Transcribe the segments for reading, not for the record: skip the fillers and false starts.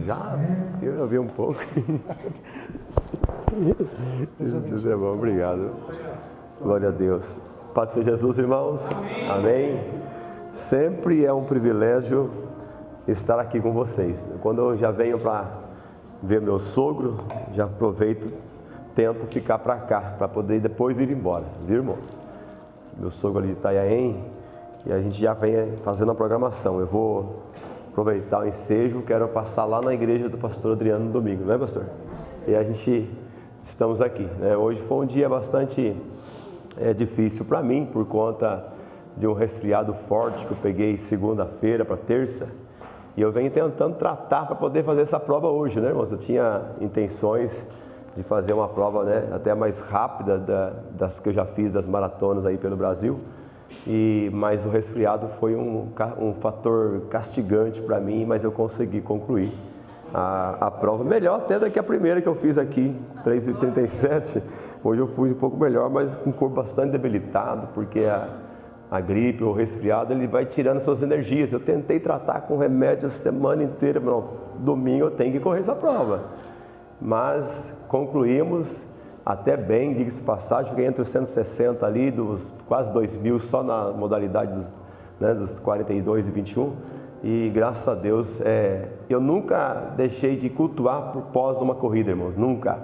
Já? Eu ouvi um pouco. Deus é bom, obrigado. Glória a Deus. Paz do Senhor Jesus, irmãos. Amém. Sempre é um privilégio estar aqui com vocês. Quando eu já venho para ver meu sogro, já aproveito, tento ficar para cá, para poder depois ir embora, viu, irmãos? Meu sogro ali de Itanhaém, e a gente já vem fazendo a programação. Eu vou aproveitar o ensejo, quero passar lá na igreja do pastor Adriano no domingo, não é, pastor? E a gente estamos aqui, né? Hoje foi um dia bastante difícil para mim, por conta de um resfriado forte que eu peguei segunda-feira para terça, e eu venho tentando tratar para poder fazer essa prova hoje, né, irmãos? Eu tinha intenções de fazer uma prova, né, até mais rápida das que eu já fiz, das maratonas aí pelo Brasil, mas o resfriado foi um fator castigante para mim, mas eu consegui concluir a prova, melhor até do que a primeira que eu fiz aqui, 3h37, hoje eu fui um pouco melhor, mas com o corpo bastante debilitado, porque a gripe ou o resfriado, ele vai tirando suas energias. Eu tentei tratar com remédio a semana inteira, não, domingo eu tenho que correr essa prova, mas concluímos até bem, diga-se de passagem, fiquei entre os 160 ali, dos quase 2.000 só na modalidade dos 42 e 21, e graças a Deus, eu nunca deixei de cultuar pós uma corrida, irmãos, nunca,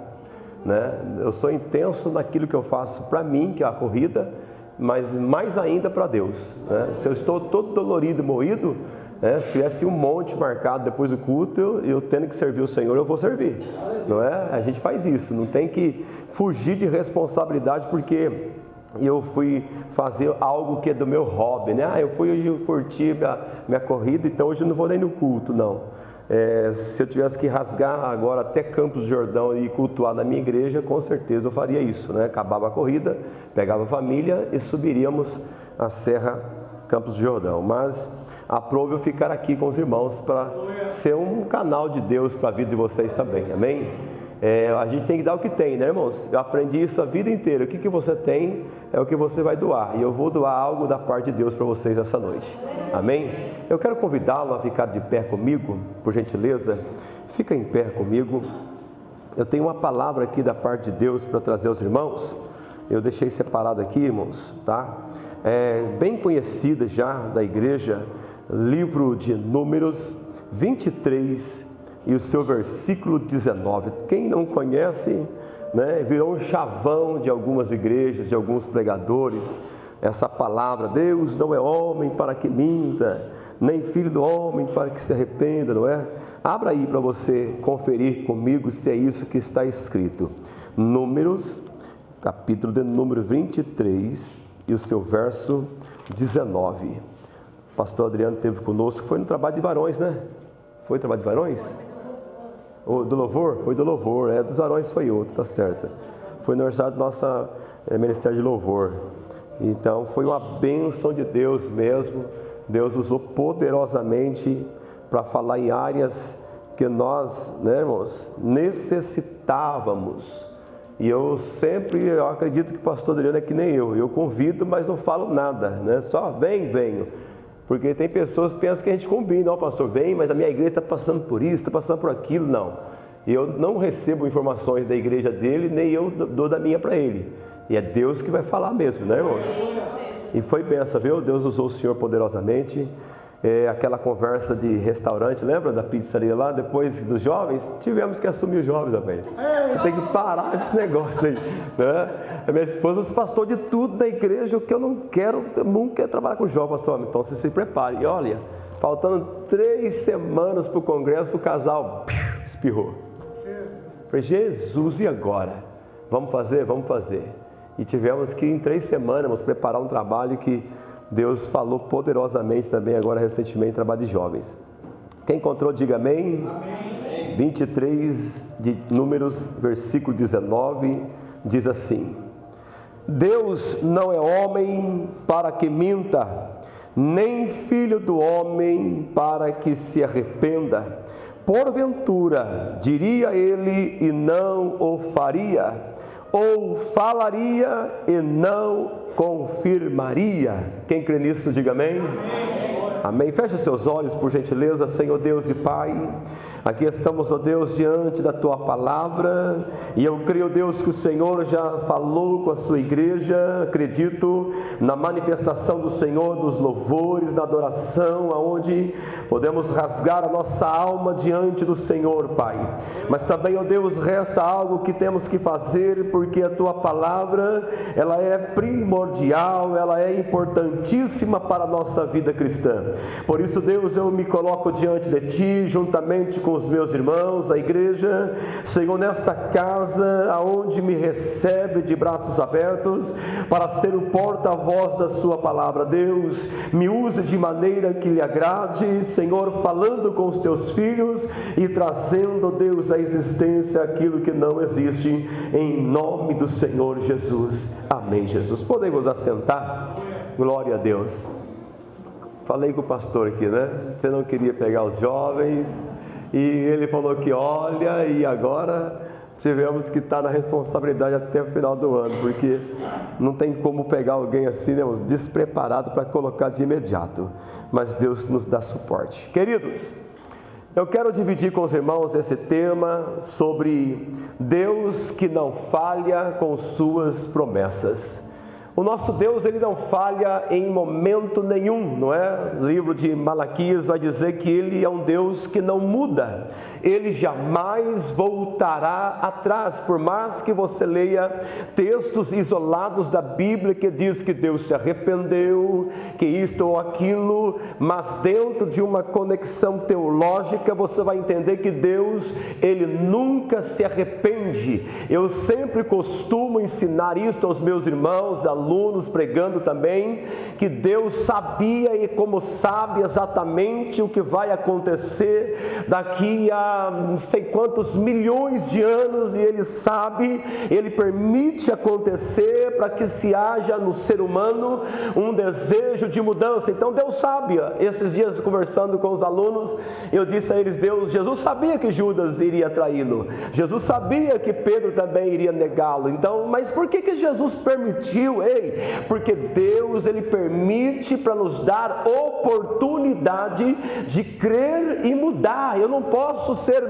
né? Eu sou intenso naquilo que eu faço para mim, que é a corrida, mas mais ainda para Deus, né? Se eu estou todo dolorido e moído, se tivesse um monte marcado depois do culto, eu tendo que servir o Senhor, eu vou servir, não é? A gente faz isso, não tem que fugir de responsabilidade porque eu fui fazer algo que é do meu hobby, né? Eu fui hoje curtir minha corrida, então hoje eu não vou nem no culto, não. Se eu tivesse que rasgar agora até Campos do Jordão e cultuar na minha igreja, com certeza eu faria isso, né? Acabava a corrida, pegava a família e subiríamos a Serra Campos do Jordão, mas aprovo eu ficar aqui com os irmãos para ser um canal de Deus para a vida de vocês também, amém? A gente tem que dar o que tem, né, irmãos? Eu aprendi isso a vida inteira. O que você tem é o que você vai doar, e eu vou doar algo da parte de Deus para vocês essa noite, amém? Eu quero convidá-lo a ficar de pé comigo, por gentileza. Fica em pé comigo. Eu tenho uma palavra aqui da parte de Deus para trazer aos irmãos. Eu deixei separado aqui, irmãos, tá? Bem conhecida já da igreja, livro de Números 23 e o seu versículo 19. Quem não conhece, né, virou um chavão de algumas igrejas, de alguns pregadores, essa palavra: Deus não é homem para que minta, nem filho do homem para que se arrependa, não é? Abra aí para você conferir comigo se é isso que está escrito. Números, capítulo de número 23 e o seu verso 19. O pastor Adriano esteve conosco, foi no trabalho de varões, né? Foi trabalho de varões? Ou do louvor? Foi do louvor, dos varões foi outro, tá certo. Foi no aniversário do nosso ministério de louvor. Então foi uma bênção de Deus mesmo. Deus usou poderosamente para falar em áreas que nós, né, irmãos, necessitávamos. E eu acredito que o pastor Adriano é que nem eu convido, mas não falo nada, né? Só venho. Porque tem pessoas que pensam que a gente combina: ó, pastor, vem, mas a minha igreja está passando por isso, está passando por aquilo. Não, eu não recebo informações da igreja dele, nem eu dou da minha para ele, e é Deus que vai falar mesmo, né, irmãos? E foi benção, viu? Deus usou o Senhor poderosamente. Aquela conversa de restaurante, lembra da pizzaria lá, depois dos jovens? Tivemos que assumir os jovens também. Você tem que parar com esse negócio aí, né? A minha esposa se pastor de tudo na igreja, o que eu não quero, eu nunca quero trabalhar com jovens, pastor. Então você se prepare. E olha, faltando 3 semanas para o congresso, o casal espirrou. Falei: Jesus, e agora? Vamos fazer? Vamos fazer. E tivemos que, em 3 semanas, preparar um trabalho que Deus falou poderosamente também agora recentemente, trabalho de jovens. Quem encontrou, diga amém. Amém. 23 de Números, versículo 19, diz assim: Deus não é homem para que minta, nem filho do homem para que se arrependa. Porventura, diria ele e não o faria, ou falaria e não confirmaria. Quem crê nisso, diga amém. Amém. Amém. Feche seus olhos, por gentileza, Senhor Deus e Pai. Aqui estamos, ó Deus, diante da Tua Palavra, e eu creio, Deus, que o Senhor já falou com a Sua igreja. Acredito na manifestação do Senhor, dos louvores, na adoração, aonde podemos rasgar a nossa alma diante do Senhor, Pai. Mas também, ó Deus, resta algo que temos que fazer, porque a Tua Palavra, ela é primordial, ela é importantíssima para a nossa vida cristã. Por isso, Deus, eu me coloco diante de Ti, juntamente com os meus irmãos, a igreja, Senhor, nesta casa, aonde me recebe de braços abertos, para ser o porta-voz da Sua Palavra. Deus, me use de maneira que lhe agrade, Senhor, falando com os Teus filhos e trazendo, Deus, à existência aquilo que não existe, em nome do Senhor Jesus. Amém, Jesus. Podemos assentar? Glória a Deus. Falei com o pastor aqui, né? Você não queria pegar os jovens, e ele falou que olha, e agora tivemos que estar na responsabilidade até o final do ano, porque não tem como pegar alguém assim, né, despreparado para colocar de imediato, mas Deus nos dá suporte. Queridos, eu quero dividir com os irmãos esse tema sobre Deus que não falha com suas promessas. O nosso Deus, Ele não falha em momento nenhum, não é? O livro de Malaquias vai dizer que Ele é um Deus que não muda. Ele jamais voltará atrás, por mais que você leia textos isolados da Bíblia que diz que Deus se arrependeu, que isto ou aquilo, mas dentro de uma conexão teológica você vai entender que Deus, Ele nunca se arrepende. Eu sempre costumo ensinar isto aos meus irmãos, alunos, pregando também, que Deus sabia e como sabe exatamente o que vai acontecer daqui a não sei quantos milhões de anos, e Ele sabe, Ele permite acontecer para que se haja no ser humano um desejo de mudança. Então Deus sabe. Esses dias conversando com os alunos, eu disse a eles, Jesus sabia que Judas iria traí-lo, Jesus sabia que Pedro também iria negá-lo. Então, mas por que Jesus permitiu? Porque Deus, Ele permite para nos dar oportunidade de crer e mudar. Eu não posso ser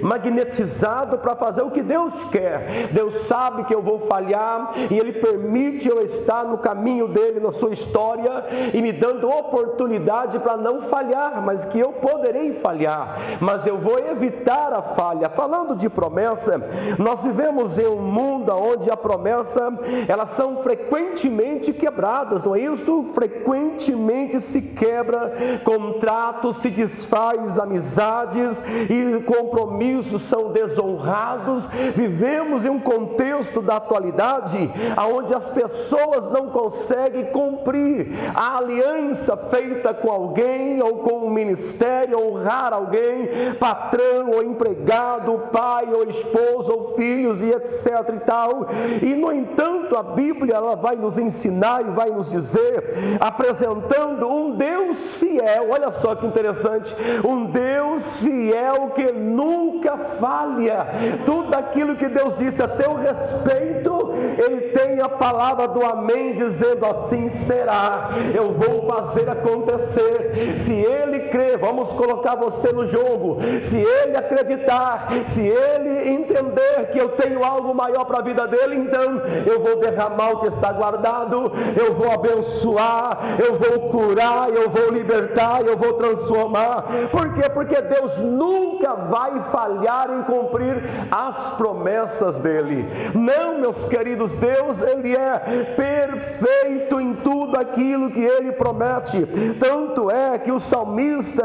magnetizado para fazer o que Deus quer. Deus sabe que eu vou falhar, e Ele permite eu estar no caminho dEle, na sua história, e me dando oportunidade para não falhar, mas que eu poderei falhar, mas eu vou evitar a falha. Falando de promessa, nós vivemos em um mundo onde a promessa, elas são frequentemente quebradas, não é isso? Frequentemente se quebra contratos, se desfaz amizades, e compromissos são desonrados. Vivemos em um contexto da atualidade onde as pessoas não conseguem cumprir a aliança feita com alguém, ou com o ministério, honrar alguém, patrão ou empregado, pai ou esposo ou filhos e etc e tal. E no entanto a Bíblia, ela vai nos ensinar e vai nos dizer, apresentando um Deus fiel. Olha só que interessante, um Deus fiel que nunca falha. Tudo aquilo que Deus disse a teu respeito, Ele tem a palavra do amém, dizendo assim será, eu vou fazer acontecer. Se Ele crer, vamos colocar você no jogo, se Ele acreditar, se Ele entender que eu tenho algo maior para a vida dele, então eu vou derramar o que está guardado, eu vou abençoar, eu vou curar, eu vou libertar, eu vou transformar. Por quê? Porque Deus nunca vai falhar em cumprir as promessas dele. Não, meus queridos, Deus, Ele é perfeito em tudo aquilo que Ele promete. Tanto é que o salmista,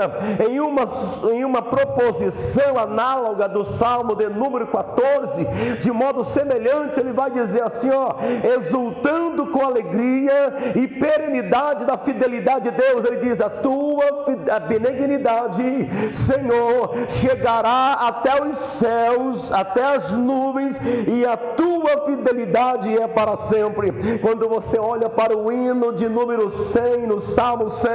em uma proposição análoga do Salmo de número 14, de modo semelhante, ele vai dizer assim, exultando com alegria e perenidade da fidelidade de Deus. Ele diz, a tua benignidade, Senhor, chegará até os céus, até as nuvens, e a tua fidelidade é para sempre. Quando você olha para o hino de de número 100, no Salmo 100,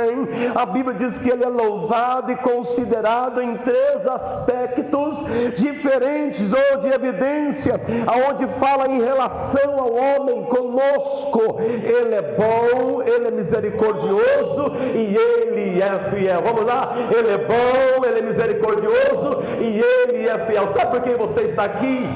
a Bíblia diz que ele é louvado e considerado em 3 aspectos diferentes ou de evidência, aonde fala em relação ao homem conosco. Ele é bom, ele é misericordioso e ele é fiel. Vamos lá? Ele é bom, ele é misericordioso e ele é fiel. Sabe por que você está aqui?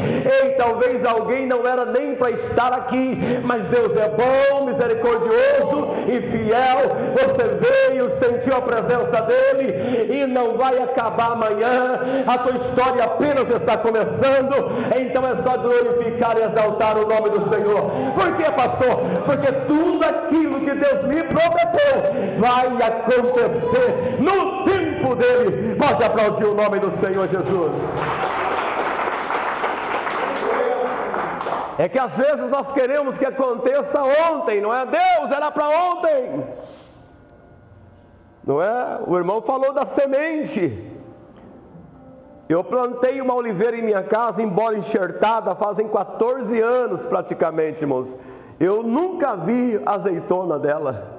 Ei, talvez alguém não era nem para estar aqui, mas Deus é bom, misericordioso e fiel. Você veio, sentiu a presença dele e não vai acabar amanhã. A tua história apenas está começando. Então é só glorificar e exaltar o nome do Senhor. Por quê, pastor? Porque tudo aquilo que Deus me prometeu vai acontecer no tempo dele. Pode aplaudir o nome do Senhor Jesus. É que às vezes nós queremos que aconteça ontem, não é? Deus, era para ontem, não é? O irmão falou da semente. Eu plantei uma oliveira em minha casa, embora enxertada, fazem 14 anos praticamente, irmãos. Eu nunca vi azeitona dela.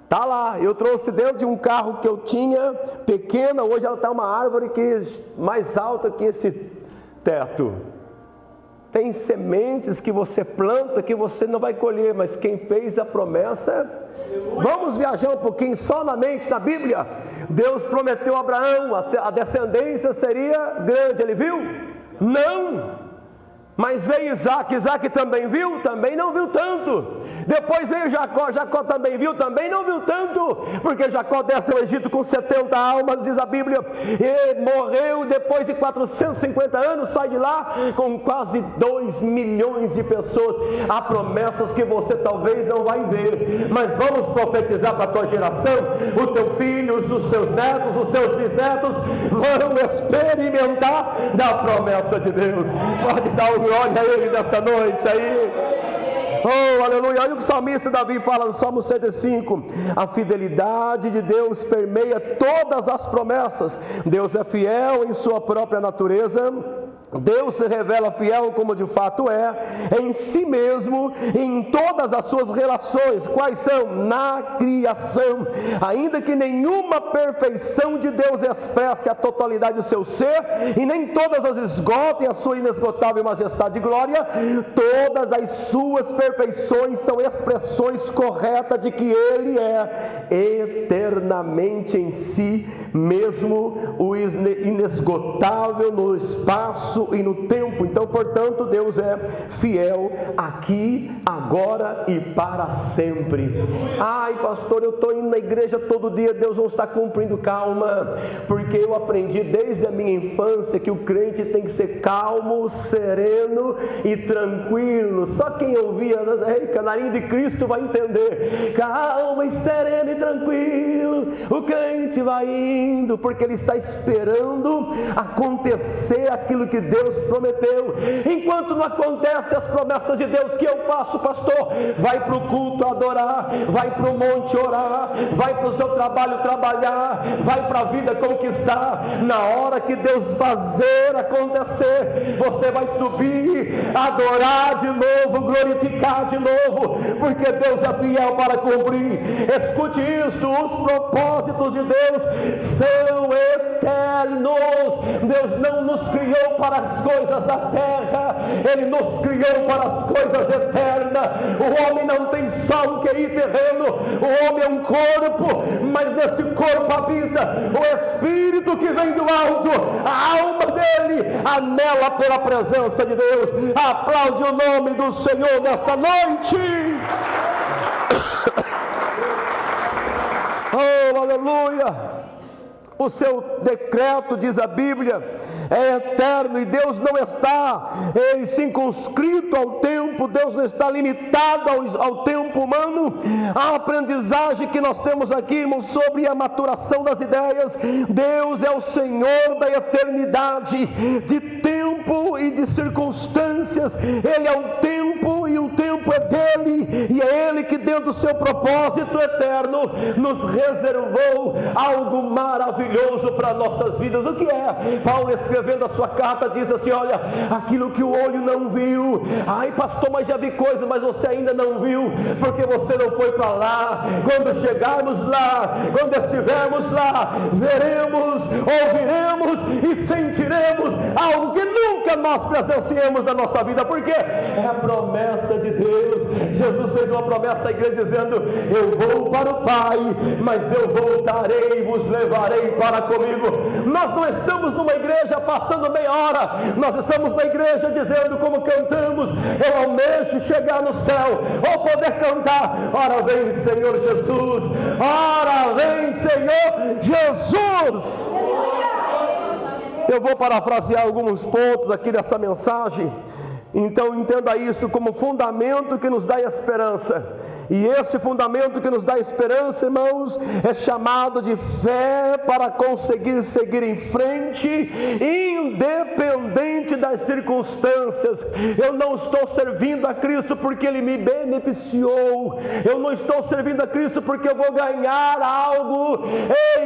Está lá, eu trouxe dentro de um carro que eu tinha, pequena, hoje ela está uma árvore que mais alta que esse teto. Tem sementes que você planta que você não vai colher, mas quem fez a promessa... Vamos viajar um pouquinho só na mente, na Bíblia. Deus prometeu a Abraão, a descendência seria grande, ele viu? Não. Mas veio Isaac, Isaac também viu? Também não viu tanto. Depois veio Jacó, Jacó também viu? Também não viu tanto, porque Jacó desce ao Egito com 70 almas, diz a Bíblia, e morreu depois de 450 anos, sai de lá com quase 2 milhões de pessoas. Há promessas que você talvez não vai ver, mas vamos profetizar para a tua geração, o teu filho, os teus netos, os teus bisnetos vão experimentar da promessa de Deus. Pode dar um glória a Ele nesta noite aí. Oh, aleluia. Olha o que o salmista Davi fala no Salmo 105. A fidelidade de Deus permeia todas as promessas. Deus é fiel em sua própria natureza. Deus se revela fiel como de fato é, em si mesmo, em todas as suas relações. Quais são? Na criação. Ainda que nenhuma perfeição de Deus expresse a totalidade do seu ser, e nem todas as esgotem a sua inesgotável majestade e glória, todas as suas perfeições são expressões corretas de que Ele é eternamente em si mesmo, o inesgotável no espaço e no tempo. Então, portanto, Deus é fiel aqui, agora e para sempre. Ai, pastor, eu estou indo na igreja todo dia, Deus não está cumprindo. Calma, porque eu aprendi desde a minha infância que o crente tem que ser calmo, sereno e tranquilo. Só quem ouvia Canarinho de Cristo vai entender. Calmo e sereno e tranquilo, o crente vai indo, porque ele está esperando acontecer aquilo que Deus prometeu. Enquanto não acontece as promessas de Deus, que eu faço, pastor? Vai para o culto adorar, vai para o monte orar, vai para o seu trabalho trabalhar, vai para a vida conquistar. Na hora que Deus fazer acontecer, você vai subir, adorar de novo, glorificar de novo, porque Deus é fiel para cumprir. Escute isto: os propósitos de Deus são eternos. Deus não nos criou para as coisas da terra, Ele nos criou para as coisas eternas. O homem não tem só um QI terreno, o homem é um corpo, mas nesse corpo habita o Espírito que vem do alto. A alma dele anela pela presença de Deus. Aplaude o nome do Senhor nesta noite. Oh, aleluia. O seu decreto, diz a Bíblia, é eterno, e Deus não está circunscrito ao tempo, Deus não está limitado ao tempo humano. A aprendizagem que nós temos aqui, irmãos, sobre a maturação das ideias: Deus é o Senhor da eternidade, de tempo e de circunstâncias. Ele é o tempo e o tempo é dele, e é ele que dentro do seu propósito eterno nos reservou algo maravilhoso para nossas vidas. O que é? Paulo, escrevendo a sua carta, diz assim: olha, aquilo que o olho não viu. Ai, pastor, mas já vi coisa, mas você ainda não viu, porque você não foi para lá. Quando chegarmos lá, quando estivermos lá, veremos, ouviremos e sentiremos algo que nunca nós presenciamos na nossa vida, porque é a promessa de Deus. Jesus fez uma promessa à igreja dizendo: eu vou para o Pai, mas eu voltarei e vos levarei para comigo. Nós não estamos numa igreja passando meia hora, nós estamos na igreja dizendo como cantamos: eu almejo chegar no céu, ou poder cantar: ora vem Senhor Jesus, ora vem Senhor Jesus. Eu vou parafrasear alguns pontos aqui dessa mensagem, então entenda isso como fundamento que nos dá esperança. E esse fundamento que nos dá esperança, irmãos, é chamado de fé para conseguir seguir em frente, independente das circunstâncias. Eu não estou servindo a Cristo porque Ele me beneficiou, eu não estou servindo a Cristo porque eu vou ganhar algo,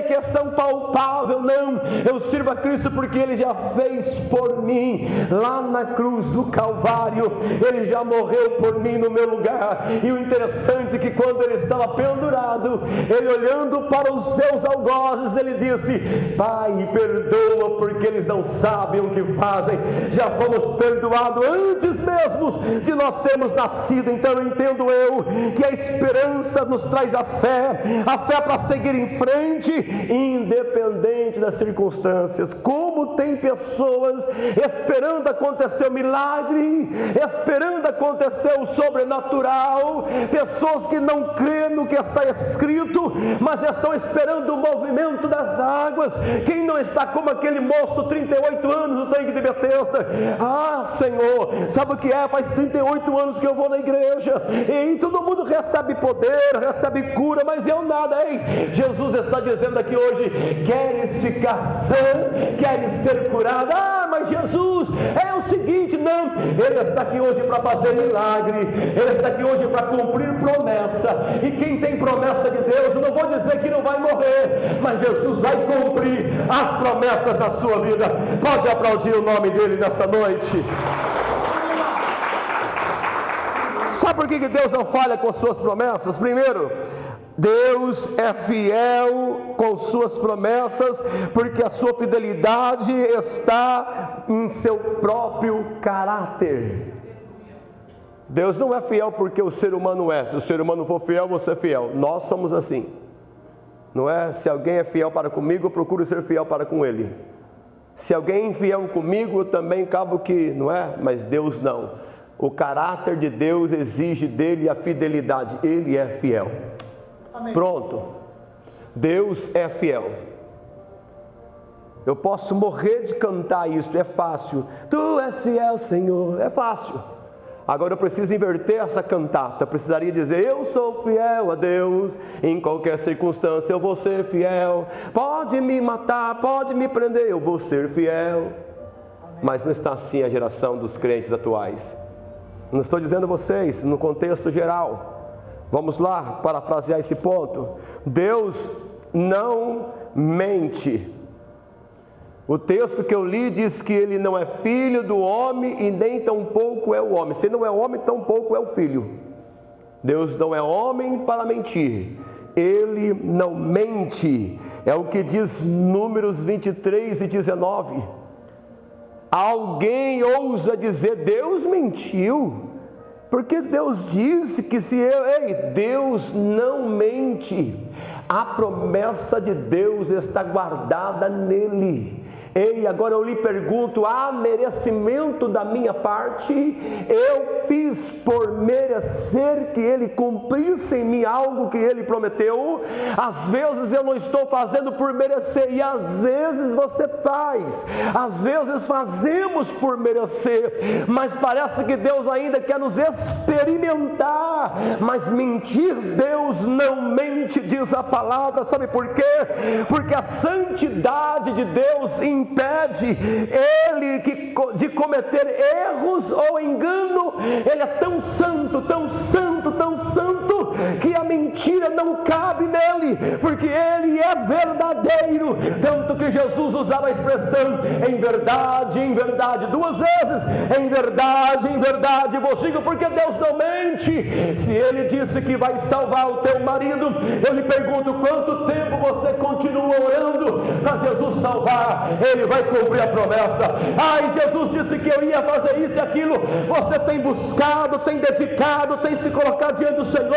que é São palpável, não. Eu sirvo a Cristo porque Ele já fez por mim, lá na cruz do Calvário, Ele já morreu por mim no meu lugar. E o interessante é que quando Ele estava pendurado, Ele olhando para os seus algozes, Ele disse: Pai, perdoa porque eles não sabem o que fazem. Já fomos perdoados antes mesmo de nós termos nascido. Então entendo eu que a esperança nos traz a fé para seguir em frente, independente das circunstâncias. Como tem pessoas esperando acontecer o milagre, esperando acontecer o sobrenatural, pessoas que não crêem no que está escrito, mas estão esperando o movimento das águas. Quem não está como aquele moço, 38 anos no tanque de Betesda? Ah, Senhor, sabe o que é? Faz 38 anos que eu vou na igreja, e todo mundo recebe poder, recebe cura, mas eu nada. Ei, Jesus está dizendo aqui hoje: queres ficar sã? Queres ser curado? Ah, mas Jesus, é o seguinte, não, Ele está aqui hoje para fazer milagre, Ele está aqui hoje para cumprir promessa. E quem tem promessa de Deus, eu não vou dizer que não vai morrer, mas Jesus vai cumprir as promessas na sua vida. Pode aplaudir o nome dele nesta noite. Sabe por que Deus não falha com suas promessas? Primeiro, Deus é fiel com suas promessas, porque a sua fidelidade está em seu próprio caráter. Deus não é fiel porque o ser humano é. Se o ser humano for fiel, você é fiel. Nós somos assim, não é? Se alguém é fiel para comigo, eu procuro ser fiel para com ele. Se alguém é infiel comigo, eu também acabo que, não é? Mas Deus não. O caráter de Deus exige dele a fidelidade. Ele é fiel. Amém. Pronto. Deus é fiel. Eu posso morrer de cantar isso, é fácil. Tu és fiel, Senhor, é fácil. Agora eu preciso inverter essa cantata. Eu precisaria dizer: eu sou fiel a Deus, em qualquer circunstância eu vou ser fiel. Pode me matar, pode me prender, eu vou ser fiel. Mas não está assim a geração dos crentes atuais. Não estou dizendo vocês, no contexto geral. Vamos lá, parafrasear esse ponto. Deus não mente. O texto que eu li diz que Ele não é filho do homem e nem tampouco é o homem. Se não é homem, tampouco é o filho. Deus não é homem para mentir. Ele não mente. É o que diz Números 23 e 19. Alguém ousa dizer: Deus mentiu? Porque Deus disse que Deus não mente. A promessa de Deus está guardada nele. Ei, agora eu lhe pergunto: há merecimento da minha parte? Eu fiz por merecer que Ele cumprisse em mim algo que Ele prometeu? Às vezes eu não estou fazendo por merecer, e às vezes você faz, às vezes fazemos por merecer, mas parece que Deus ainda quer nos experimentar. Mas mentir, Deus não mente, diz a palavra. Sabe por quê? Porque a santidade de Deus impede Ele de cometer erros ou engano. Ele é tão santo, tão santo, tão santo, que a mentira não cabe nele, porque ele é verdadeiro. Tanto que Jesus usava a expressão em verdade, 2 vezes, em verdade vos digo, porque Deus não mente. Se ele disse que vai salvar o teu marido, eu lhe pergunto, quanto tempo você continua orando para Jesus salvar? Ele vai cumprir a promessa. Ai, Jesus disse que eu ia fazer isso e aquilo. Você tem buscado, tem dedicado, tem se colocado diante do Senhor,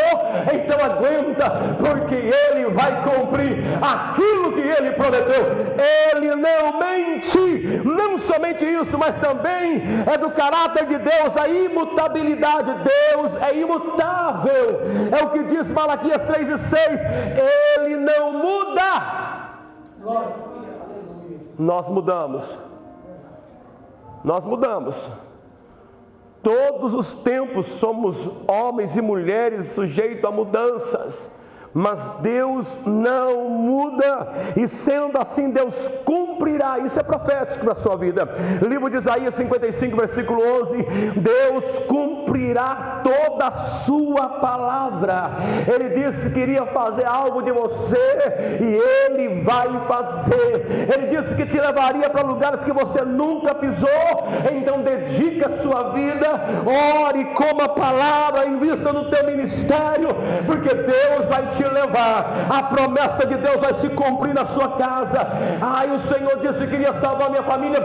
então aguenta, porque ele vai cumprir aquilo que ele prometeu. Ele não mente. Não somente isso, mas também é do caráter de Deus a imutabilidade. Deus é imutável, é o que diz Malaquias 3:6. Ele não muda. Nós mudamos. Todos os tempos somos homens e mulheres sujeitos a mudanças, mas Deus não muda, e sendo assim Deus cumprirá. Isso é profético na sua vida. Livro de Isaías 55, versículo 11: Deus cumprirá toda a sua palavra. Ele disse que iria fazer algo de você, e Ele vai fazer. Ele disse que te levaria para lugares que você nunca pisou. Então dedica a sua vida, ore, coma a palavra, invista no teu ministério, porque Deus vai te levar. A promessa de Deus vai se cumprir na sua casa. Ai, o Senhor disse que iria salvar minha família.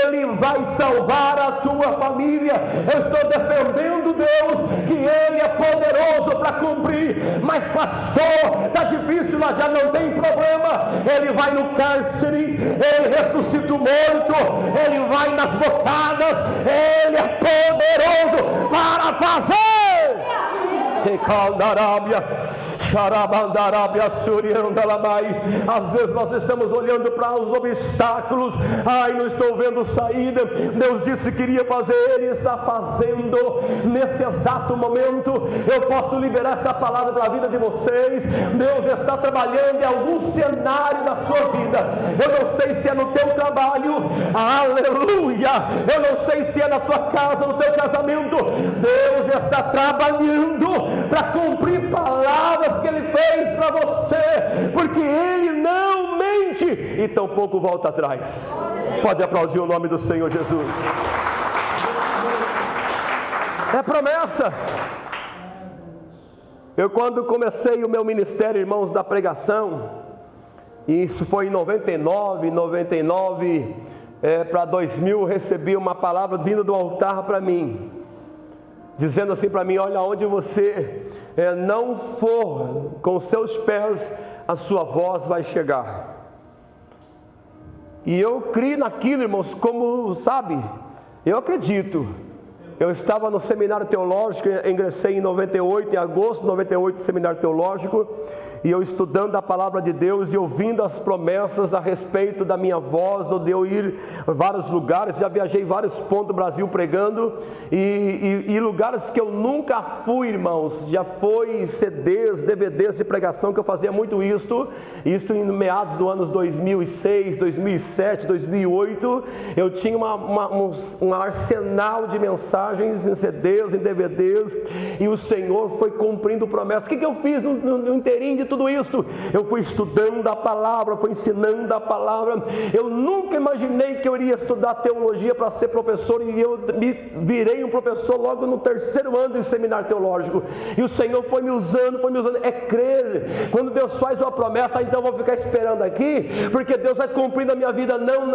Ele vai salvar a tua família. Eu estou defendendo Deus, que Ele é poderoso para cumprir. Mas pastor, está difícil, mas já não tem problema. Ele vai no cárcere, Ele ressuscita o morto, Ele vai nas bocadas. Ele é poderoso para fazer. Às vezes nós estamos olhando para os obstáculos. Ai, não estou vendo saída. Deus disse que iria fazer, Ele está fazendo nesse exato momento. Eu posso liberar esta palavra para a vida de vocês. Deus está trabalhando em algum cenário da sua vida. Eu não sei se é no teu trabalho, aleluia, eu não sei se é na tua casa, no teu casamento. Deus está trabalhando para cumprir palavras que Ele fez para você, porque Ele não mente e tampouco volta atrás. Pode aplaudir o nome do Senhor Jesus. É promessas. Eu, quando comecei o meu ministério, irmãos, da pregação, e isso foi em 99 para 2000, recebi uma palavra vinda do altar para mim, dizendo assim para mim: olha, onde você não for com seus pés, a sua voz vai chegar. E eu criei naquilo, irmãos, como, sabe, eu acredito. Eu estava no seminário teológico, ingressei em 98, em agosto de 98, seminário teológico, e eu estudando a palavra de Deus e ouvindo as promessas a respeito da minha voz, ou de eu ir a vários lugares. Já viajei vários pontos do Brasil pregando, e lugares que eu nunca fui, irmãos. Já foi CDs, DVDs de pregação, que eu fazia muito isso em meados dos anos 2006, 2007, 2008, eu tinha um arsenal de mensagens em CDs, em DVDs, e o Senhor foi cumprindo promessas. O que eu fiz no inteirinho de tudo isso? Eu fui estudando a palavra, fui ensinando a palavra. Eu nunca imaginei que eu iria estudar teologia para ser professor, e eu me virei um professor logo no 3º ano do seminário teológico, e o Senhor foi me usando. É crer. Quando Deus faz uma promessa, então eu vou ficar esperando aqui, porque Deus vai cumprir na minha vida. Não,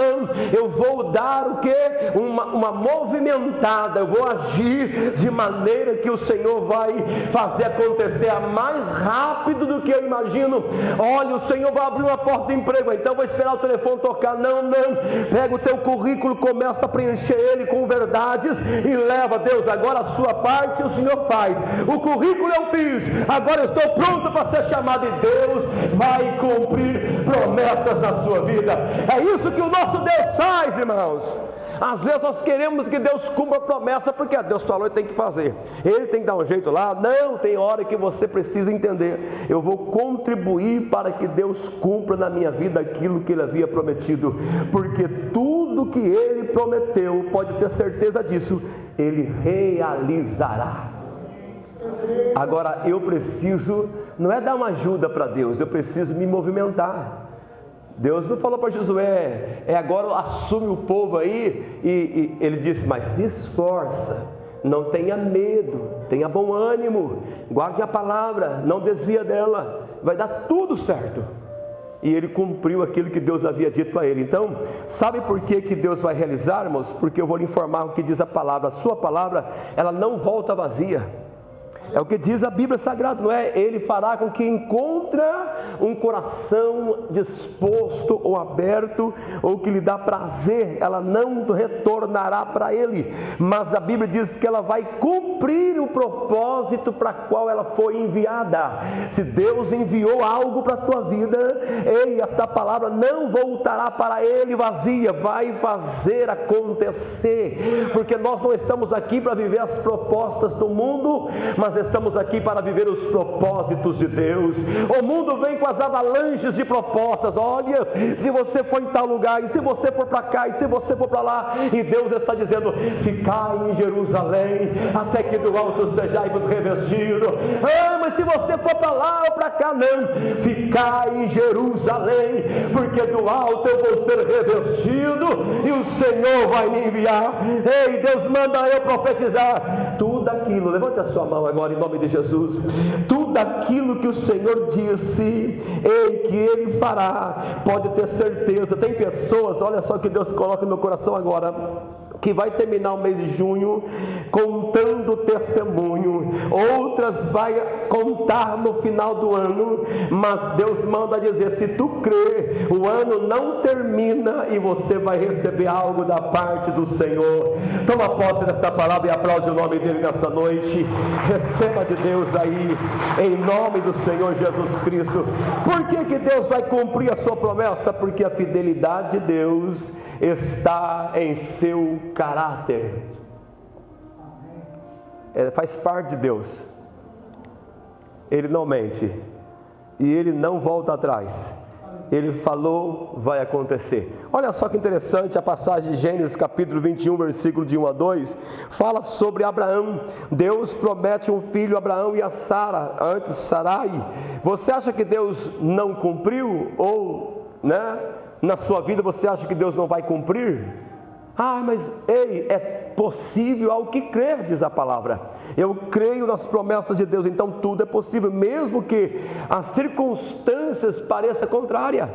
eu vou dar o que? Uma movimentada, eu vou agir de maneira que o Senhor vai fazer acontecer mais rápido do que eu imagino. Olha, o Senhor vai abrir uma porta de emprego, então eu vou esperar o telefone tocar. Não, pega o teu currículo, começa a preencher ele com verdades e leva. Deus, agora a sua parte o Senhor faz. O currículo eu fiz, agora eu estou pronto para ser chamado, e Deus vai cumprir promessas na sua vida. É isso que o nosso Deus faz, irmãos. Às vezes nós queremos que Deus cumpra a promessa, porque Deus falou e tem que fazer, Ele tem que dar um jeito lá. Não, tem hora que você precisa entender: eu vou contribuir para que Deus cumpra na minha vida aquilo que Ele havia prometido, porque tudo que Ele prometeu, pode ter certeza disso, Ele realizará. Agora eu preciso, não é dar uma ajuda para Deus, eu preciso me movimentar. Deus não falou para Josué, agora assume o povo aí, e ele disse, mas se esforça, não tenha medo, tenha bom ânimo, guarde a palavra, não desvia dela, vai dar tudo certo. E ele cumpriu aquilo que Deus havia dito a ele. Então, sabe por que Deus vai realizar, irmãos? Porque eu vou lhe informar o que diz a palavra. A sua palavra, ela não volta vazia. É o que diz a Bíblia Sagrada, não é? Ele fará com que encontra um coração disposto ou aberto, ou que lhe dá prazer, ela não retornará para ele, mas a Bíblia diz que ela vai cumprir o propósito para qual ela foi enviada. Se Deus enviou algo para a tua vida, ei, esta palavra não voltará para ele vazia, vai fazer acontecer, porque nós não estamos aqui para viver as propostas do mundo, mas estamos aqui para viver os propósitos de Deus. O mundo vem com as avalanches de propostas, olha, se você for em tal lugar, e se você for para cá, e se você for para lá, e Deus está dizendo, ficai em Jerusalém, até que do alto sejais revestidos. Mas se você for para lá ou para cá, não, ficai em Jerusalém, porque do alto eu vou ser revestido, e o Senhor vai me enviar. Ei, Deus manda eu profetizar tudo aquilo, levante a sua mão agora em nome de Jesus, tudo aquilo que o Senhor disse, ei, que Ele fará, pode ter certeza. Tem pessoas, olha só que Deus coloca no meu coração agora, que vai terminar o mês de junho contando testemunho, outras vai contar no final do ano, mas Deus manda dizer, se tu crê, o ano não termina e você vai receber algo da parte do Senhor. Toma posse desta palavra e aplaude o nome dele nessa noite. Receba de Deus aí, em nome do Senhor Jesus Cristo. Por que Deus vai cumprir a sua promessa? Porque a fidelidade de Deus está em seu caráter. Faz parte de Deus. Ele não mente e Ele não volta atrás. Ele falou, vai acontecer. Olha só que interessante a passagem de Gênesis capítulo 21, versículo de 1 a 2, fala sobre Abraão. Deus promete um filho a Abraão e a Sara, antes Sarai. Você acha que Deus não cumpriu? Ou, na sua vida você acha que Deus não vai cumprir? Mas ei, é possível ao que crer, diz a palavra. Eu creio nas promessas de Deus, então tudo é possível, mesmo que as circunstâncias pareçam contrárias,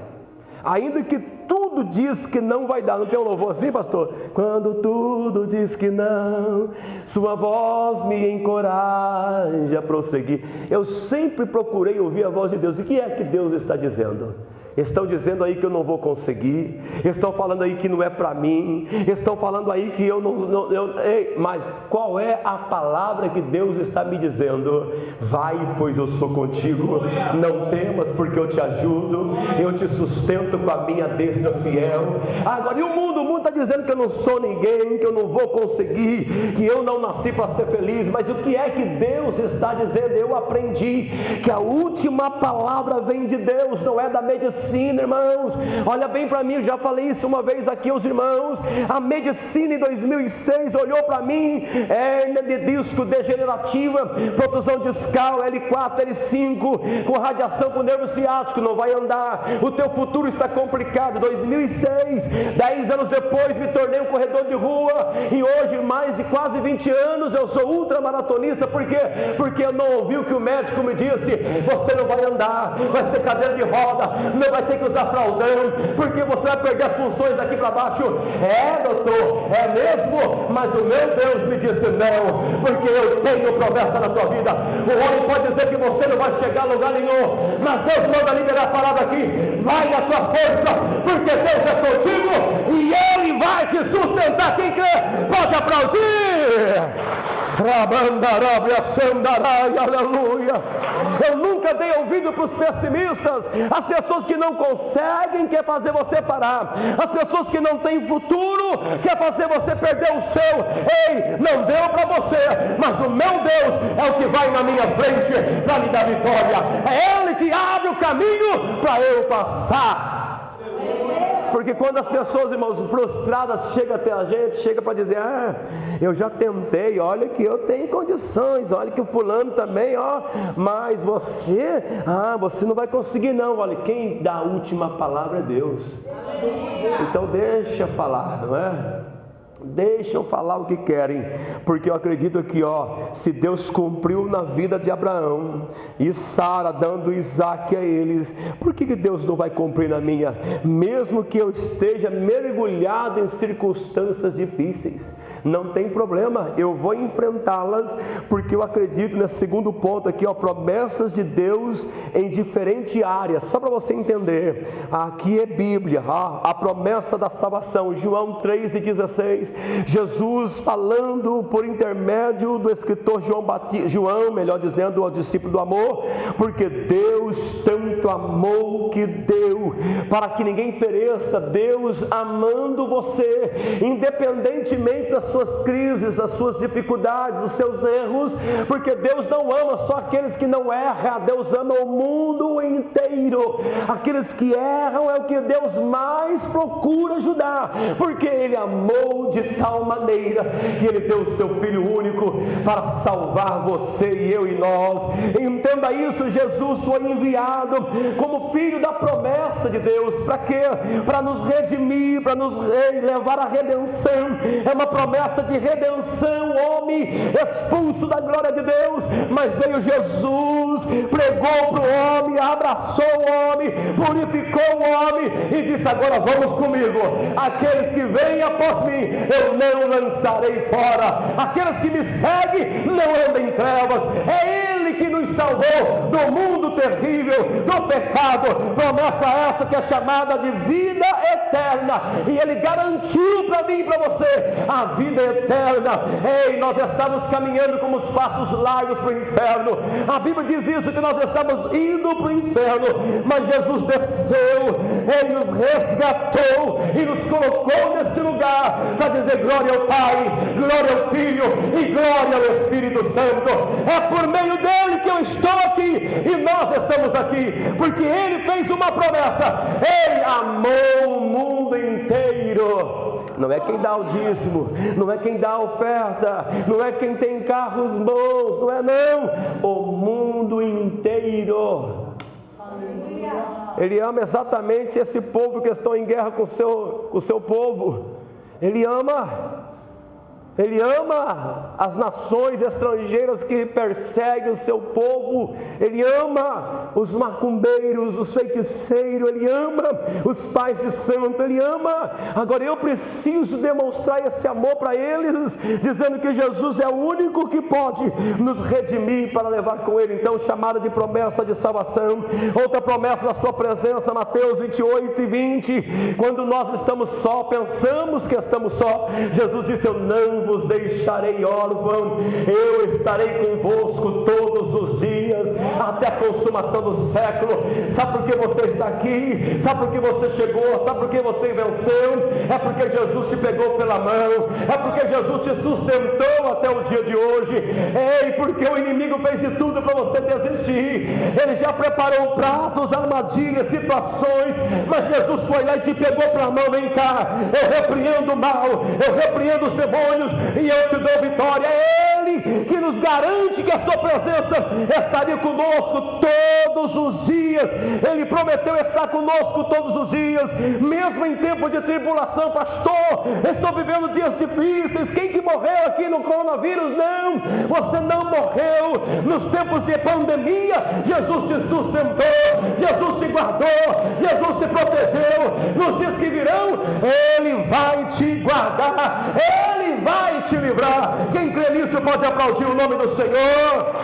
ainda que tudo diz que não vai dar. Não tem um louvor assim, pastor? Quando tudo diz que não, sua voz me encoraja a prosseguir. Eu sempre procurei ouvir a voz de Deus. E o que é que Deus está dizendo? Estão dizendo aí que eu não vou conseguir, estão falando aí que não é para mim, estão falando aí que eu não, mas qual é a palavra que Deus está me dizendo? Vai, pois eu sou contigo, não temas porque eu te ajudo, eu te sustento com a minha destra fiel. Agora, e o mundo está dizendo que eu não sou ninguém, que eu não vou conseguir, que eu não nasci para ser feliz, mas o que é que Deus está dizendo? Eu aprendi que a última palavra vem de Deus, não é da medicina. Irmãos, olha bem para mim, eu já falei isso uma vez aqui aos irmãos. A medicina em 2006 olhou para mim, hérnia de disco degenerativa, protusão discal, L4, L5, com radiação para o nervo ciático, não vai andar, o teu futuro está complicado. 2006, 10 anos depois me tornei um corredor de rua, e hoje, mais de quase 20 anos, eu sou ultramaratonista. Por quê? Porque eu não ouvi o que o médico me disse: você não vai andar, vai ser cadeira de roda, não vai ter que usar fraldão, porque você vai perder as funções daqui para baixo. Doutor, é mesmo? Mas o meu Deus me disse não, porque eu tenho promessa na tua vida. O homem pode dizer que você não vai chegar a lugar nenhum, mas Deus manda liberar a palavra aqui: vai na tua força, porque Deus é contigo e Ele vai te sustentar. Quem crê pode aplaudir. Aleluia. Eu nunca dei ouvido para os pessimistas, as pessoas que não conseguem, quer fazer você parar, as pessoas que não têm futuro, quer fazer você perder o seu. Ei, não deu para você, mas o meu Deus é o que vai na minha frente para me dar vitória. É Ele que abre o caminho para eu passar. Porque quando as pessoas, irmãos, frustradas chegam até a gente, chega para dizer: eu já tentei, olha que eu tenho condições, olha que o fulano também, mas você não vai conseguir não. Olha, quem dá a última palavra é Deus. Então deixa falar, não é? Deixam falar o que querem, porque eu acredito que se Deus cumpriu na vida de Abraão e Sara, dando Isaac a eles, por que Deus não vai cumprir na minha? Mesmo que eu esteja mergulhado em circunstâncias difíceis, não tem problema, eu vou enfrentá-las, porque eu acredito nesse segundo ponto aqui, promessas de Deus em diferentes áreas. Só para você entender, aqui é Bíblia, a promessa da salvação, João 3,16, Jesus falando por intermédio do escritor João, melhor dizendo, o discípulo do amor, porque Deus tanto amou que deu, para que ninguém pereça. Deus amando você, independentemente das suas crises, as suas dificuldades, os seus erros, porque Deus não ama só aqueles que não erram, Deus ama o mundo inteiro. Aqueles que erram é o que Deus mais procura ajudar, porque Ele amou de tal maneira que Ele deu o seu Filho único para salvar você e eu e nós. Entenda isso, Jesus foi enviado como filho da promessa de Deus. Para quê? Para nos redimir, para nos levar à redenção. É uma promessa de redenção. Homem expulso da glória de Deus, mas veio Jesus, pregou para o homem, abraçou o homem, purificou o homem e disse: agora vamos comigo, aqueles que vêm após mim eu não lançarei fora, aqueles que me seguem não andam em trevas. É Ele que nos salvou do mundo terrível, do pecado. Promessa essa que é chamada de vida eterna, e Ele garantiu para mim e para você a vida eterna. Ei, nós estamos caminhando com os passos largos para o inferno. A Bíblia diz isso, que nós estamos indo para o inferno, mas Jesus desceu, Ele nos resgatou e nos colocou neste lugar para dizer glória ao Pai, glória ao Filho e glória ao Espírito Santo. É por meio dele que eu estou aqui e nós estamos aqui, porque Ele fez uma promessa. Ele amou o mundo inteiro. Não é quem dá o dízimo, não é quem dá a oferta, não é quem tem carros bons, não é não, o mundo inteiro. Ele ama exatamente esse povo que estão em guerra com o seu povo. Ele ama as nações estrangeiras que perseguem o seu povo. Ele ama os macumbeiros, os feiticeiros. Ele ama os pais de santo. Ele ama. Agora eu preciso demonstrar esse amor para eles, dizendo que Jesus é o único que pode nos redimir para levar com Ele. Então, chamada de promessa de salvação. Outra promessa da sua presença, Mateus 28:20. Quando nós estamos só, pensamos que estamos só, Jesus disse: eu não vos deixarei órfão, eu estarei convosco todos os dias, até a consumação do século. Sabe por que você está aqui? Sabe por que você chegou? Sabe por que você venceu? É porque Jesus te pegou pela mão, é porque Jesus te sustentou até o dia de hoje. Ei, porque o inimigo fez de tudo para você desistir. Ele já preparou pratos, armadilhas, situações, mas Jesus foi lá e te pegou pela mão. Vem cá, eu repreendo o mal, eu repreendo os demônios e eu te dou vitória. É Ele que nos garante que a sua presença estaria conosco todos os dias. Ele prometeu estar conosco todos os dias, mesmo em tempo de tribulação. Pastor, estou vivendo dias difíceis. Quem que morreu aqui no coronavírus? Não, você não morreu. Nos tempos de pandemia, Jesus te sustentou, Jesus te guardou, Jesus te protegeu. Nos dias que virão, Ele vai te guardar, Ele vai te livrar. Quem crê nisso pode aplaudir o nome do Senhor.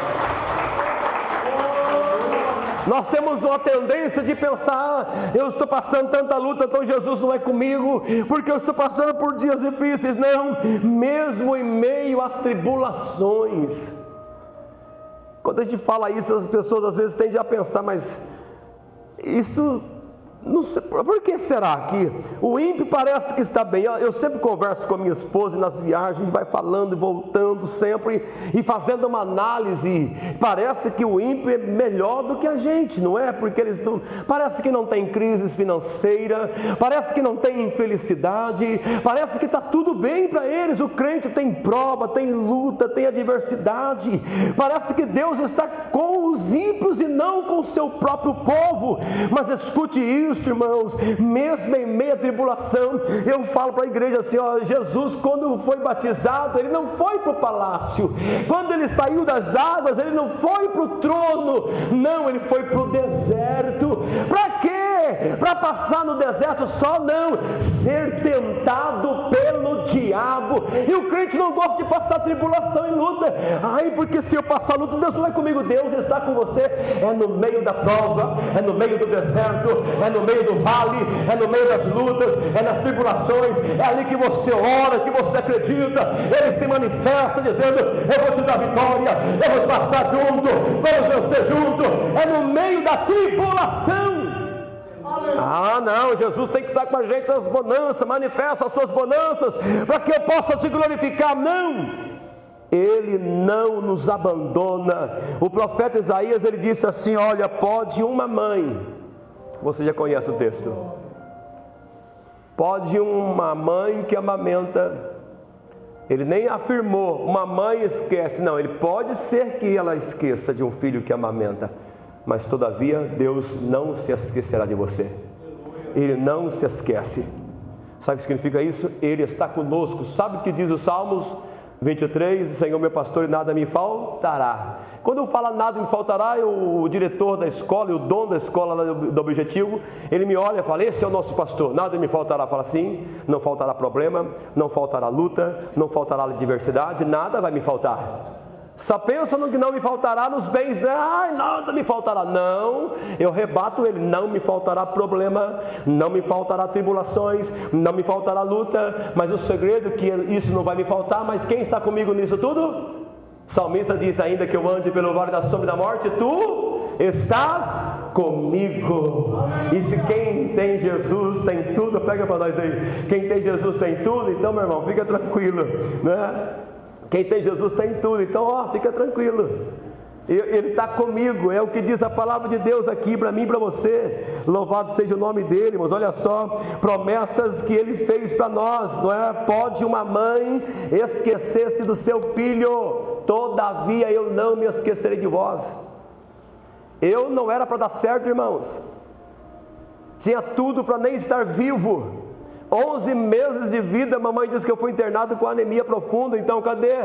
Nós temos uma tendência de pensar: eu estou passando tanta luta, então Jesus não é comigo, porque eu estou passando por dias difíceis. Não, mesmo em meio às tribulações. Quando a gente fala isso, as pessoas às vezes tendem a pensar: mas isso Não sei, por que será que o ímpio parece que está bem? Eu sempre converso com a minha esposa nas viagens, a gente vai falando e voltando sempre e fazendo uma análise. Parece que o ímpio é melhor do que a gente, não é? Porque eles não, parece que não tem crise financeira, parece que não tem infelicidade, parece que está tudo bem para eles. O crente tem prova, tem luta, tem adversidade. Parece que Deus está com os ímpios e não com o seu próprio povo. Mas escute isso, irmãos, mesmo em meio à tribulação, eu falo para a igreja assim, ó, Jesus, quando foi batizado, ele não foi para o palácio. Quando ele saiu das águas, ele não foi para o trono, não, ele foi para o deserto. Para quê? Para passar no deserto só? Não, ser tentado pelo diabo. E o crente não gosta de passar tribulação e luta. Ai, porque se eu passar luta, Deus não é comigo. Deus está com você, é no meio da prova, é no meio do deserto, é no meio do vale, é no meio das lutas, é nas tribulações, é ali que você ora, que você acredita. Ele se manifesta dizendo, eu vou te dar vitória, eu vou passar junto, vamos vencer junto. É no meio da tribulação. Ah, não, Jesus tem que estar com a gente nas bonanças, manifesta as suas bonanças, para que eu possa te glorificar. Não, Ele não nos abandona. O profeta Isaías, ele disse assim, olha, pode uma mãe, você já conhece o texto, pode uma mãe que amamenta, ele nem afirmou, uma mãe esquece, não, ele pode ser que ela esqueça de um filho que amamenta, mas todavia Deus não se esquecerá de você. Ele não se esquece. Sabe o que significa isso? Ele está conosco. Sabe o que diz os Salmos 23, o Senhor meu pastor e nada me faltará. Quando eu falo nada me faltará, o diretor da escola, o dono da escola do Objetivo, ele me olha e fala, esse é o nosso pastor, nada me faltará. Fala assim, não faltará problema, não faltará luta, não faltará adversidade, nada vai me faltar. Só pensa no que não me faltará nos bens, né? Ai, nada me faltará. Não, eu rebato ele, não me faltará problema, não me faltará tribulações, não me faltará luta, mas o segredo é que isso não vai me faltar. Mas quem está comigo nisso tudo? O salmista diz, ainda que eu ande pelo vale da sombra da morte, tu estás comigo. E se quem tem Jesus tem tudo, pega para nós aí, quem tem Jesus tem tudo, então meu irmão, fica tranquilo, né? Quem tem Jesus tem tudo, então ó, fica tranquilo, Ele está comigo, é o que diz a palavra de Deus aqui para mim e para você. Louvado seja o nome dele, irmãos. Olha só, promessas que ele fez para nós, não é? Pode uma mãe esquecer-se do seu filho, todavia eu não me esquecerei de vós. Eu não era para dar certo, irmãos, tinha tudo para nem estar vivo. 11 meses de vida, mamãe disse que eu fui internado com anemia profunda. Então cadê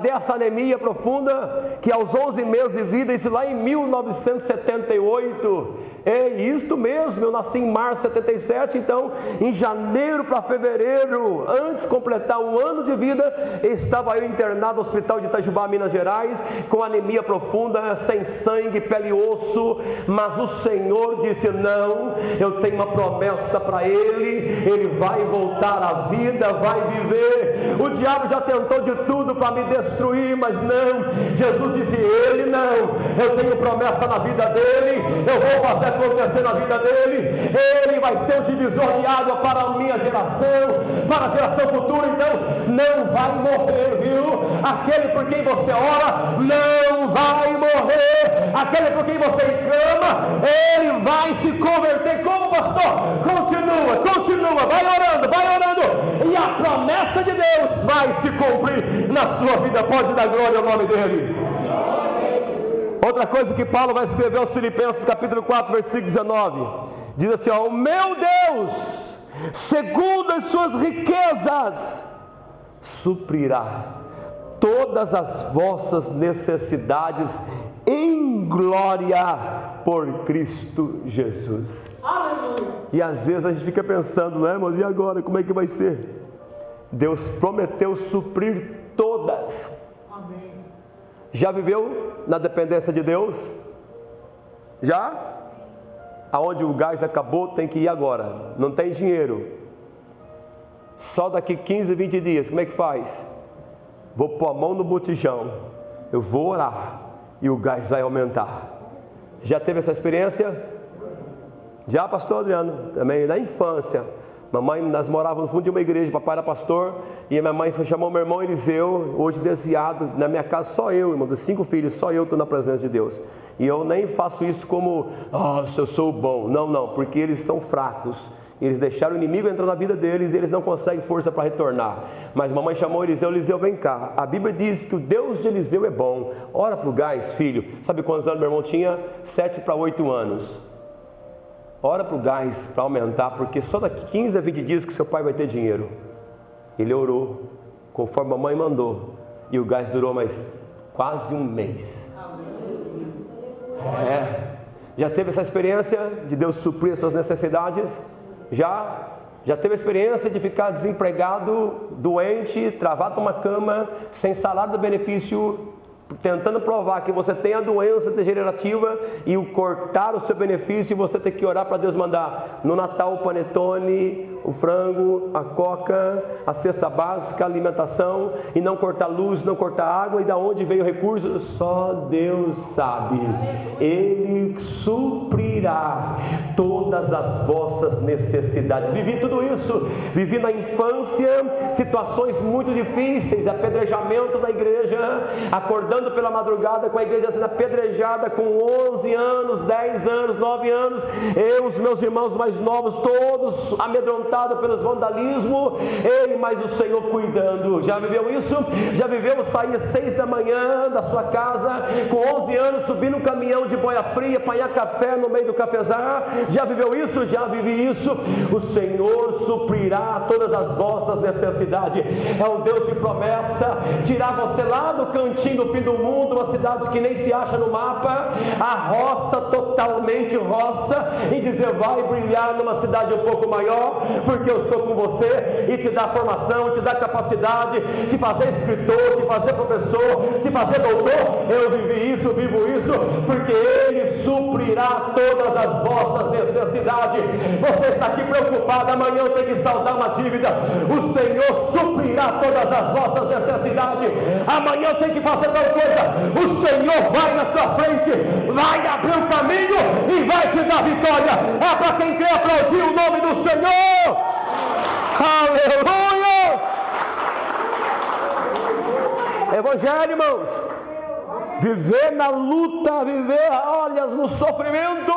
essa anemia profunda? Que aos 11 meses de vida, isso lá em 1978, é isto mesmo, eu nasci em março de 77, então em janeiro para fevereiro, antes de completar um ano de vida, estava eu internado no hospital de Itajubá, Minas Gerais, com anemia profunda, sem sangue, pele e osso. Mas o Senhor disse, não, eu tenho uma promessa para ele vai voltar à vida, vai viver. O diabo já tentou de tudo para me destruir, mas não, Jesus disse, ele não, eu tenho promessa na vida dele, eu vou fazer acontecer na vida dele, ele vai ser o divisor de água para a minha geração, para a geração futura. Então não vai morrer, viu? Aquele por quem você ora não vai morrer, aquele por quem você clama, ele vai se converter. Como, pastor? Continua, vai orando, e a promessa de Deus vai se cumprir na sua vida. Pode dar glória ao nome dele. Outra coisa que Paulo vai escrever aos Filipenses, capítulo 4, versículo 19, diz assim, ó, o meu Deus, segundo as suas riquezas, suprirá todas as vossas necessidades em glória por Cristo Jesus. Aleluia. E às vezes a gente fica pensando, né, irmãos, e agora, como é que vai ser? Deus prometeu suprir todas. Amém. Já viveu na dependência de Deus? Já? Aonde o gás acabou, tem que ir agora, não tem dinheiro, só daqui 15, 20 dias, como é que faz? Vou pôr a mão no botijão, eu vou orar e o gás vai aumentar. Já teve essa experiência? Já, pastor Adriano, também na infância. Mamãe, nós morávamos no fundo de uma igreja, papai era pastor, e a minha mãe chamou meu irmão Eliseu, hoje desviado, na minha casa só eu, irmão, dos 5 filhos, só eu estou na presença de Deus. E eu nem faço isso como, eu sou bom, não, porque eles estão fracos. Eles deixaram o inimigo entrar na vida deles e eles não conseguem força para retornar. Mas mamãe chamou Eliseu, vem cá. A Bíblia diz que o Deus de Eliseu é bom. Ora para o gás, filho. Sabe quantos anos meu irmão tinha? 7 para 8 anos. Ora para o gás para aumentar, porque só daqui 15 a 20 dias que seu pai vai ter dinheiro. Ele orou, conforme a mãe mandou. E o gás durou mais quase um mês. Já teve essa experiência de Deus suprir as suas necessidades? Já teve a experiência de ficar desempregado, doente, travado numa cama, sem salário do benefício, tentando provar que você tem a doença degenerativa e cortar o seu benefício, e você tem que orar para Deus mandar no Natal o panetone, o frango, a coca, a cesta básica, a alimentação, e não cortar luz, não cortar água, e da onde veio o recurso? Só Deus sabe. Ele suprirá todas as vossas necessidades. Vivi tudo isso, vivi na infância situações muito difíceis, apedrejamento da igreja, acordando pela madrugada com a igreja sendo apedrejada com 11 anos, 10 anos, 9 anos, eu, os meus irmãos mais novos, todos amedrontados pelos vandalismos, mas o Senhor cuidando. Já viveu isso? Já viveu sair às 6 da manhã da sua casa, com 11 anos, subir num caminhão de boia fria, apanhar café no meio do cafezar? Já viveu isso? Já vivi isso. O Senhor suprirá todas as vossas necessidades. É um Deus de promessa, tirar você lá do cantinho do fim do mundo, uma cidade que nem se acha no mapa, a roça, totalmente roça, e dizer, vai brilhar numa cidade um pouco maior, porque eu sou com você, e te dá formação, te dá capacidade, te fazer escritor, te fazer professor, te fazer doutor. Eu vivi isso, vivo isso, porque Ele suprirá todas as vossas necessidades. Você está aqui preocupado, amanhã eu tenho que saldar uma dívida, o Senhor suprirá todas as vossas necessidades. Amanhã eu tenho que fazer tal coisa, o Senhor vai na tua frente, vai abrir o caminho e vai te dar vitória. É para quem crê aplaudir o nome do Senhor. Aleluia! Evangelho, irmãos, viver na luta, viver, olha, no sofrimento.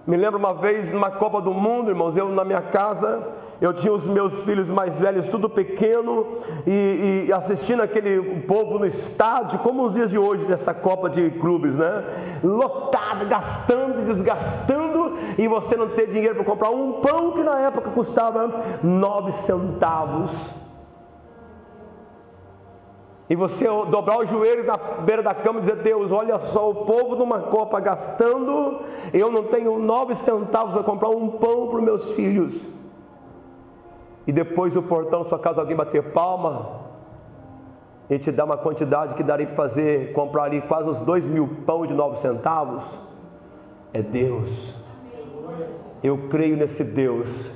Me lembro uma vez numa Copa do Mundo, irmãos, eu na minha casa, eu tinha os meus filhos mais velhos, tudo pequeno, e assistindo aquele povo no estádio, como os dias de hoje, dessa Copa de clubes, né? Lotado, gastando e desgastando, e você não ter dinheiro para comprar um pão que na época custava 9 centavos. E você dobrar o joelho na beira da cama e dizer, Deus, olha só, o povo numa Copa gastando, eu não tenho 9 centavos para comprar um pão para os meus filhos. E depois o portão da sua casa alguém bater palma e te dar uma quantidade que daria para comprar ali quase os 2.000 pão de 9 centavos. É Deus. Eu creio nesse Deus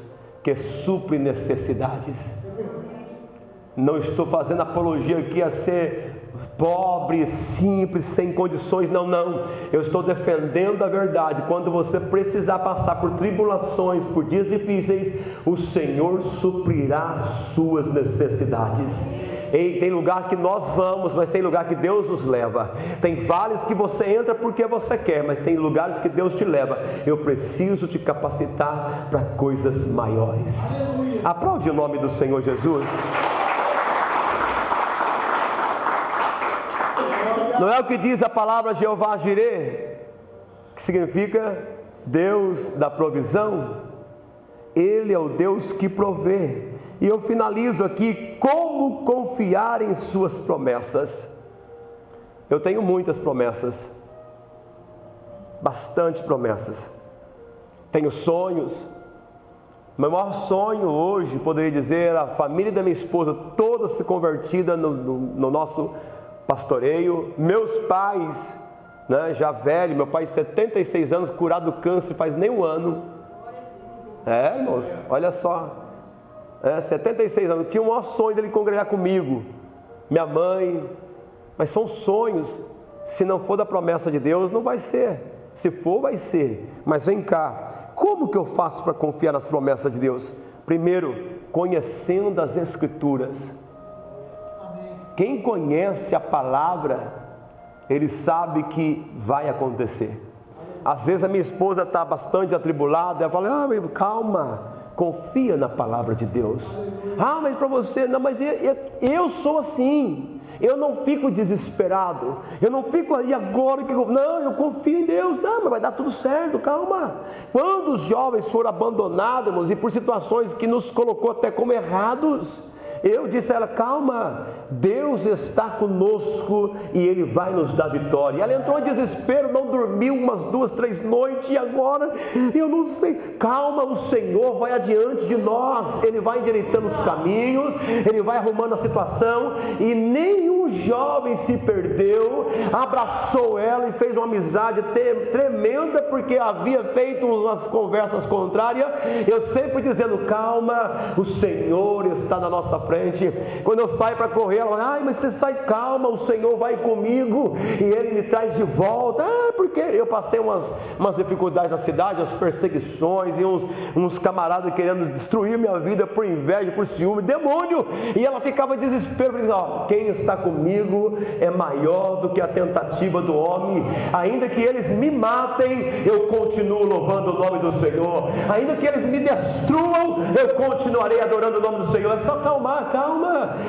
que supre necessidades. Não estou fazendo apologia aqui a ser pobre, simples, sem condições, não. Eu estou defendendo a verdade. Quando você precisar passar por tribulações, por dias difíceis, o Senhor suprirá suas necessidades. Ei, tem lugar que nós vamos, mas tem lugar que Deus nos leva. Tem vales que você entra porque você quer, mas tem lugares que Deus te leva. Eu preciso te capacitar para coisas maiores. Aplaude o nome do Senhor Jesus. Não é o que diz a palavra Jeová Jireh, que significa Deus da provisão? Ele é o Deus que provê. E eu finalizo aqui, como confiar em suas promessas. Eu tenho muitas promessas, bastante promessas. Tenho sonhos. Meu maior sonho hoje, poderia dizer, a família da minha esposa toda se convertida no nosso pastoreio, meus pais, né, já velho, meu pai 76 anos, curado do câncer faz nem um ano. Irmãos, olha só, 76 anos, tinha o maior sonho dele congregar comigo, minha mãe, mas são sonhos, se não for da promessa de Deus, não vai ser. Se for, vai ser. Mas vem cá, como que eu faço para confiar nas promessas de Deus? Primeiro, conhecendo as Escrituras. Quem conhece a palavra, ele sabe que vai acontecer. Às vezes a minha esposa está bastante atribulada, ela fala, calma, confia na palavra de Deus. Mas para você, não, mas eu sou assim, eu não fico desesperado, eu não fico aí agora, não, eu confio em Deus, não, mas vai dar tudo certo, calma. Quando os jovens foram abandonados, irmãos, e por situações que nos colocou até como errados, eu disse a ela, calma, Deus está conosco e Ele vai nos dar vitória. Ela entrou em desespero, não dormiu umas 2, 3 noites, e agora, eu não sei. Calma, o Senhor vai adiante de nós, Ele vai endireitando os caminhos, Ele vai arrumando a situação, e nenhum jovem se perdeu, abraçou ela e fez uma amizade tremenda, porque havia feito umas conversas contrárias, eu sempre dizendo, calma, o Senhor está na nossa frente. Quando eu saio para correr, ela fala, mas você sai, calma, o Senhor vai comigo e Ele me traz de volta. Porque eu passei umas dificuldades na cidade, as perseguições e uns camaradas querendo destruir minha vida por inveja, por ciúme, demônio, e ela ficava em desespero, dizendo, quem está comigo é maior do que a tentativa do homem, ainda que eles me matem, eu continuo louvando o nome do Senhor, ainda que eles me destruam, eu continuarei adorando o nome do Senhor. É só calma,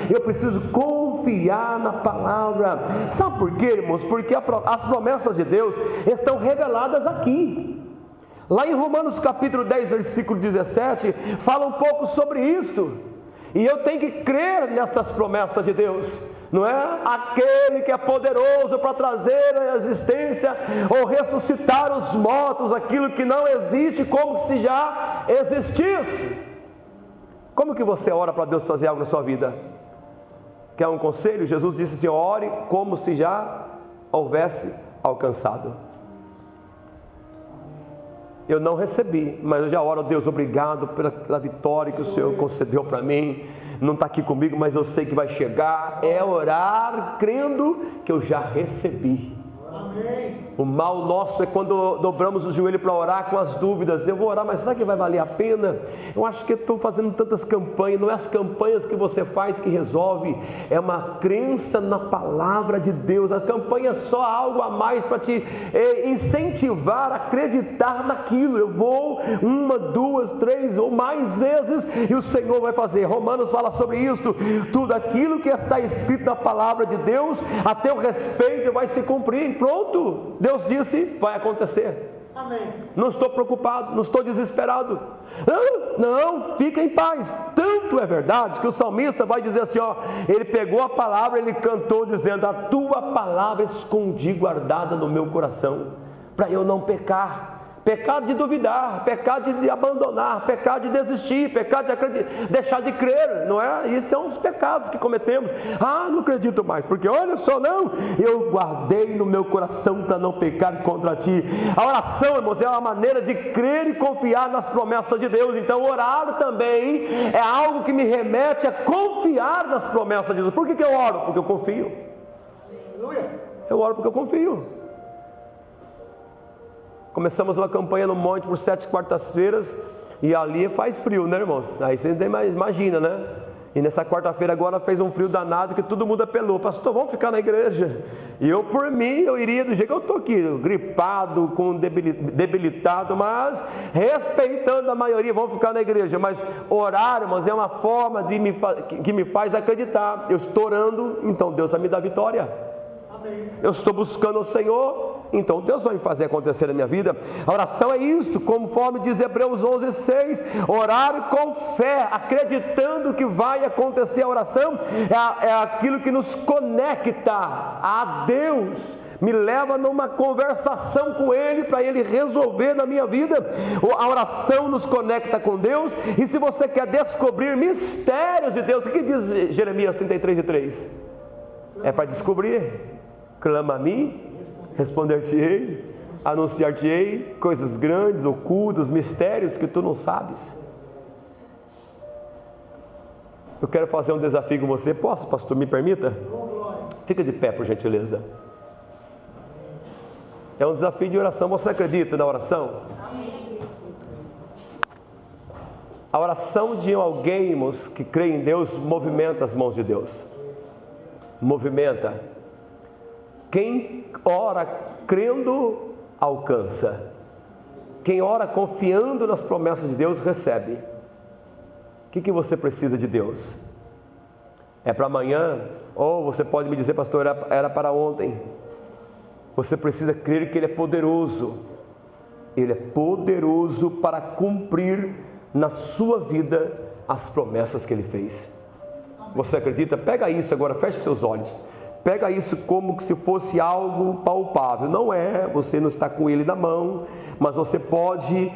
eu preciso confiar na palavra. Sabe por quê, irmãos? Porque as promessas de Deus estão reveladas aqui. Lá em Romanos capítulo 10, versículo 17, fala um pouco sobre isto, e eu tenho que crer nessas promessas de Deus, não é? Aquele que é poderoso para trazer à existência ou ressuscitar os mortos, aquilo que não existe, como se já existisse. Como que você ora para Deus fazer algo na sua vida? Quer um conselho? Jesus disse assim, ore como se já houvesse alcançado. Eu não recebi, mas eu já oro, Deus, obrigado pela vitória que o Senhor concedeu para mim. Não está aqui comigo, mas eu sei que vai chegar. É orar crendo que eu já recebi. Amém. O mal nosso é quando dobramos o joelho para orar com as dúvidas. Eu vou orar, mas será que vai valer a pena? Eu acho que estou fazendo tantas campanhas. Não é as campanhas que você faz que resolve, é uma crença na palavra de Deus. A campanha é só algo a mais para te incentivar a acreditar naquilo. Eu vou 1, 2, 3 ou mais vezes e o Senhor vai fazer. Romanos fala sobre isso. Tudo aquilo que está escrito na palavra de Deus a teu respeito vai se cumprir. Pronto, Deus disse, vai acontecer. Amém. Não estou preocupado, não estou desesperado. Não, fica em paz. Tanto é verdade que o salmista vai dizer assim, ele pegou a palavra, ele cantou dizendo, a tua palavra escondi guardada no meu coração, para eu não pecar. Pecado de duvidar, pecado de abandonar, pecado de desistir, pecado de deixar de crer, não é? Isso são os pecados que cometemos. Não acredito mais, porque olha só, não, eu guardei no meu coração para não pecar contra ti. A oração, irmãos, é uma maneira de crer e confiar nas promessas de Deus. Então orar também é algo que me remete a confiar nas promessas de Deus. Por que eu oro? Porque eu confio. Eu oro porque eu confio. Começamos uma campanha no monte por 7 quartas-feiras, e ali faz frio, né, irmãos? Aí você imagina, né? E nessa quarta-feira agora fez um frio danado que todo mundo apelou, pastor, vamos ficar na igreja. E eu, por mim, eu iria do jeito que eu estou aqui, gripado, debilitado, mas respeitando a maioria, vamos ficar na igreja. Mas orar, irmãos, é uma forma que me faz acreditar. Eu estou orando, então Deus vai me dar vitória. Eu estou buscando o Senhor, então Deus vai me fazer acontecer na minha vida. A oração é isto, conforme diz Hebreus 11:6, orar com fé, acreditando que vai acontecer. A oração é aquilo que nos conecta a Deus, me leva numa conversação com Ele, para Ele resolver na minha vida. A oração nos conecta com Deus. E se você quer descobrir mistérios de Deus, o que diz Jeremias 33:3? É para descobrir. Clama a mim, responder-te-ei, anunciar-te-ei coisas grandes, ocultas, mistérios que tu não sabes. Eu quero fazer um desafio com você. Posso, pastor? Me permita? Fica de pé, por gentileza. É um desafio de oração. Você acredita na oração? A oração de alguém, irmãos, que crê em Deus, movimenta as mãos de Deus. Movimenta. Quem ora crendo, alcança. Quem ora confiando nas promessas de Deus, recebe. O que você precisa de Deus? É para amanhã? Ou você pode me dizer, pastor, era para ontem. Você precisa crer que Ele é poderoso. Ele é poderoso para cumprir na sua vida as promessas que Ele fez. Você acredita? Pega isso agora, feche seus olhos. Pega isso como se fosse algo palpável. Não é, você não está com ele na mão, mas você pode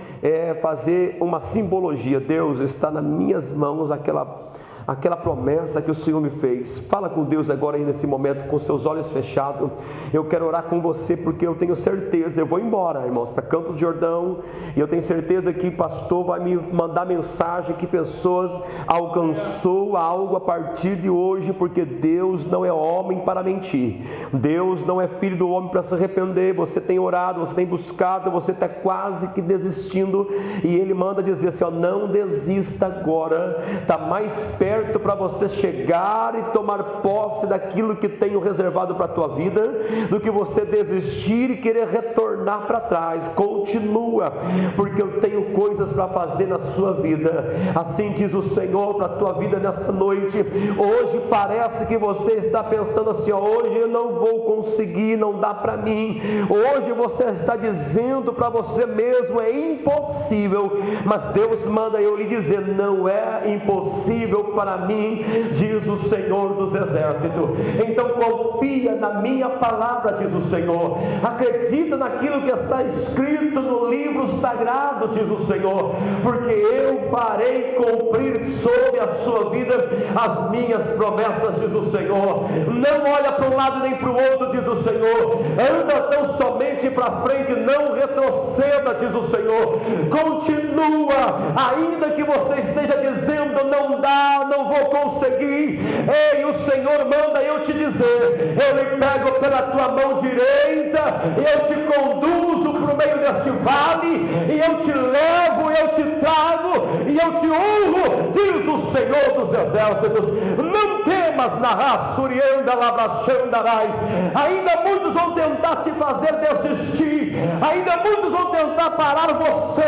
fazer uma simbologia. Deus, está nas minhas mãos aquela promessa que o Senhor me fez. Fala com Deus agora aí nesse momento, com seus olhos fechados. Eu quero orar com você, porque eu tenho certeza, eu vou embora, irmãos, para Campos do Jordão, e eu tenho certeza que o pastor vai me mandar mensagem, que pessoas alcançou algo a partir de hoje, porque Deus não é homem para mentir, Deus não é filho do homem para se arrepender. Você tem orado, você tem buscado, você está quase que desistindo, e Ele manda dizer assim, ó, não desista agora, está mais perto para você chegar e tomar posse daquilo que tenho reservado para a tua vida, do que você desistir e querer retornar para trás. Continua, porque eu tenho coisas para fazer na sua vida. Assim diz o Senhor para a tua vida nesta noite. Hoje parece que você está pensando assim, ó, hoje eu não vou conseguir, não dá para mim. Hoje você está dizendo para você mesmo, é impossível, mas Deus manda eu lhe dizer, não é impossível para mim, diz o Senhor dos Exércitos. Então confia na minha palavra, diz o Senhor. Acredita naquilo que está escrito no livro sagrado, diz o Senhor, porque eu farei cumprir sobre a sua vida as minhas promessas, diz o Senhor. Não olha para um lado nem para o outro, diz o Senhor. Anda tão somente para frente, não retroceda, diz o Senhor. Continua, ainda que você esteja dizendo, não dá, não vou conseguir. Ei, o Senhor manda eu te dizer, eu lhe pego pela tua mão direita, eu te conduzo por meio deste vale, e eu te levo, eu te trago, e eu te honro, diz o Senhor dos Exércitos. Não temas, Narrassurianda Labrachandarai. Ainda muitos vão tentar te fazer desistir, ainda muitos vão tentar parar você,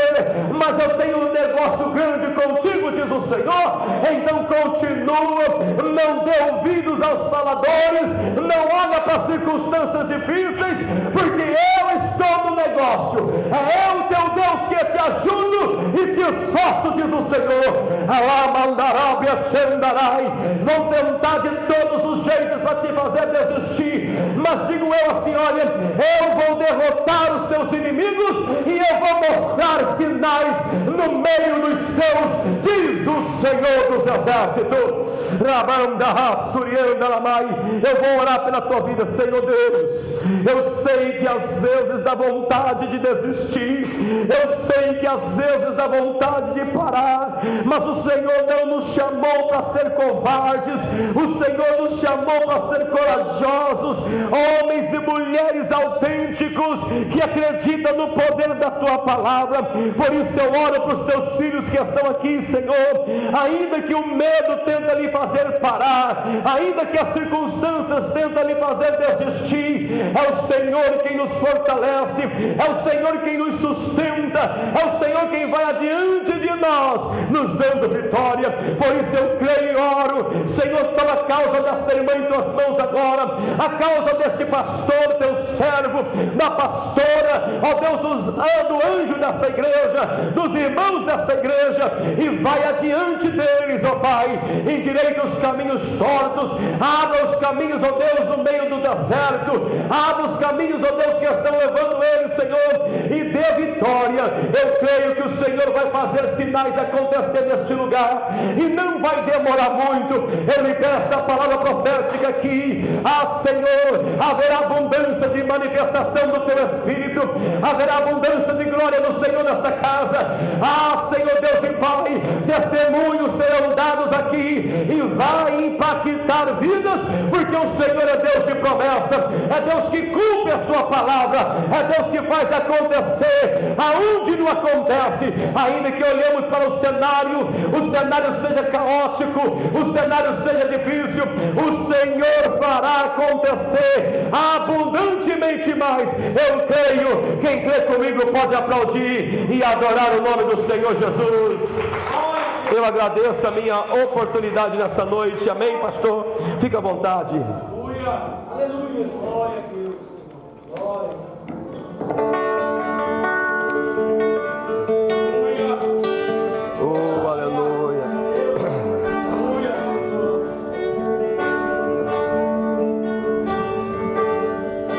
mas eu tenho um negócio grande contigo, diz o Senhor. Então continua, não dê ouvidos aos faladores, não olha para as circunstâncias difíceis, porque eu estou no negócio. É eu, teu Deus, que te ajudo e te esforço, diz o Senhor. Vão tentar de todos os jeitos para te fazer desistir, mas digo eu assim, olha, eu vou derrotar os teus inimigos e eu vou mostrar sinais no meio dos teus, diz o Senhor dos Exércitos. Eu vou orar pela tua vida, Senhor Deus. Eu sei que às vezes dá vontade de desistir, eu sei que às vezes dá vontade de parar, mas o Senhor não nos chamou para ser covardes, o Senhor nos chamou para ser corajosos, homens e mulheres autênticos que acreditam no poder da tua palavra. Por isso eu oro para os teus filhos que estão aqui, Senhor, ainda que o medo tenta lhe fazer parar, ainda que as circunstâncias tentam lhe fazer desistir, é o Senhor quem nos fortalece, é o Senhor quem nos sustenta, é o Senhor quem vai adiante de nós, nos dando vitória. Por isso eu creio e oro, Senhor, toma a causa desta irmã em tuas mãos agora, a causa deste pastor, teu servo, da pastora, ó Deus, do anjo desta igreja, dos irmãos desta igreja, e vai adiante deles, ó Pai, endireita os caminhos tortos, abra os caminhos, ó Deus, no meio do deserto, abra os caminhos, ó Deus, que estão levando eles, Senhor, e dê vitória. Eu creio que o Senhor vai fazer sinais acontecer neste lugar, e não vai demorar muito. Eu libero esta palavra profética aqui. Senhor, haverá abundância de manifestação do Teu Espírito, haverá abundância de glória do Senhor nesta casa. Senhor Deus e Pai, testemunhos serão dados aqui, e vai impactar vidas, porque o Senhor é Deus de promessa, é Deus que cumpre a sua palavra, é Deus que faz acontecer aonde não acontece. Ainda que olhemos para o cenário seja caótico, o cenário seja difícil, o Senhor fará acontecer abundantemente mais. Eu creio. Quem crê comigo pode aplaudir e adorar o nome do Senhor Jesus. Eu agradeço a minha oportunidade nessa noite. Amém, pastor? Fica à vontade. Aleluia.